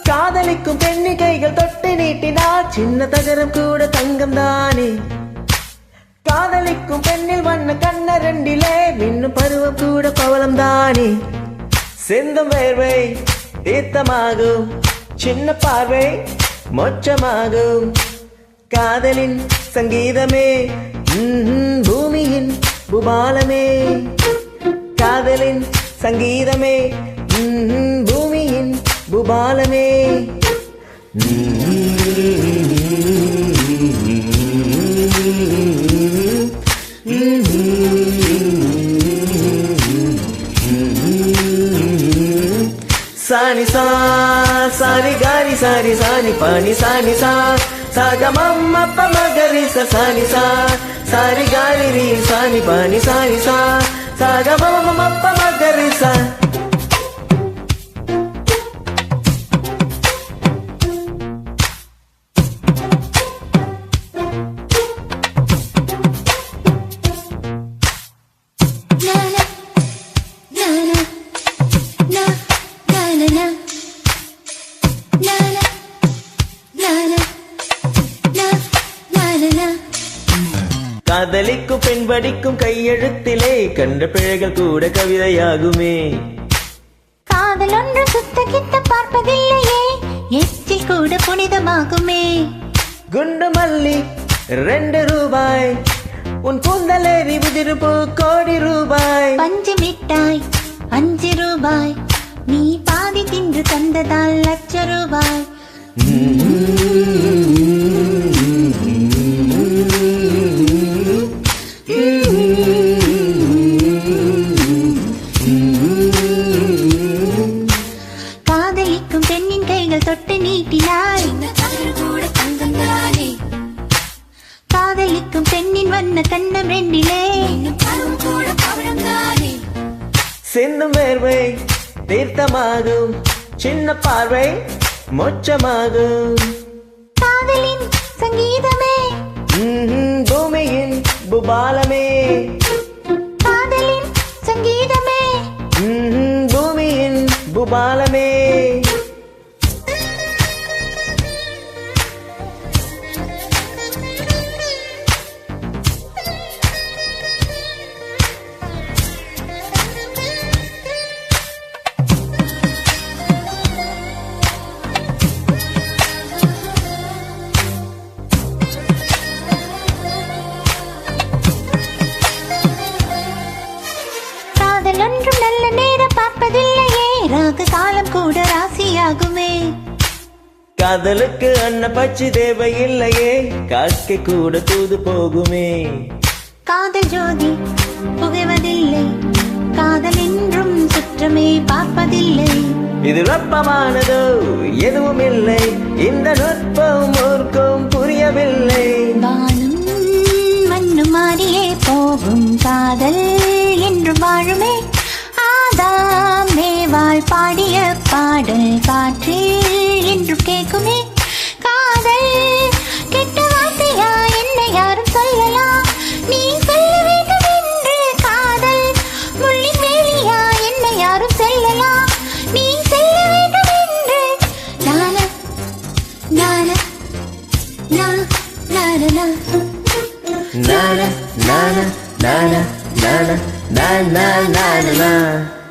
காதலிக்கும் பெண்ணி கைகள் தொட்டு நீட்டினார் சின்ன தகரம் கூட தங்கம் தானே காதலிக்கும் பெண்ணில் வண்ண கண்ணரண்டிலே மின்னும் பருவம் கூட பவளம் தானே சிந்தும் வேர்வை தீர்த்தமாகும் சின்ன பார்வை மோட்சமாகும் காதலின் சங்கீதமே பூமியின் பூபாலமே காதலின் சங்கீதமே பூமியின் பூபாலமே சானி சா சாரி காரி சாரி சானி பானி சானி சா சாகமம் அப்ப மகரி சானி சா சாரி காரி ரி சானி பானி சானி சா சாகமம் அப்ப மகரி சா காதலிக்கும் பெண் படிக்கும் கையெழுத்திலே கண்ட பிழைகள் கூட கவிதையாகுமே காதல் ஒன்று சுத்த கிட்ட பார்ப்பதில்லையே எச்சில் கூட புனிதமாகுமே குண்டு மல்லி 2 ரூபாய் உன் கூந்தலேறி உதிர்ப்பு கோடி ரூபாய் பஞ்சு மிட்டாய் 5 ரூபாய் நீ பாதி தின்று தந்ததால் லட்ச ரூபாய் காதலிக்கும் பெண்ணின் கைகள் தொட்டு நீட்டினாய் காதலிக்கும் பெண்ணின் வண்ண கண்ணம் ரெண்டிலே சிந்தும் வேர்வை தீர்த்தமாகும் சின்ன பார்வை மோட்சமாகும் காதலின் சங்கீதமே பூமியின் பூபாலமே காதலின் சங்கீதமே பூமியின் பூபாலமே ஒன்றும் நல்ல நேரம் பார்ப்பதில்லையே ராக காலம் கூட ராசியாகுமே காதலுக்கு அன்ன பச்சி தேவையில்லையே காக்கை கூட தூது போகுமே காதல் ஜோதி புகைவதில்லை காதல் என்றும் சுற்றமே பார்ப்பதில்லை இது நுட்பமானதோ எதுவும் இல்லை இந்த நுட்பம் ஊர்க்கும் புரியவில்லை வானும் மண்ணும் மாறியே போகும் காதல் என்று வாழுமே ஆதாம் மேவாள் பாடிய பாடல் காற்றில் என்று கேட்குமே காதல் கெட்ட வார்த்தையா என்ன யாரும் சொல்லலாம் நீ சொல்ல வேண்டும் என்று காதல் முள்ளின் வேலியா என்ன யாரும் சொல்லலாம் நீ சொல்ல வேண்டும் என்று நான நான நான நான na na na na na na na na na na na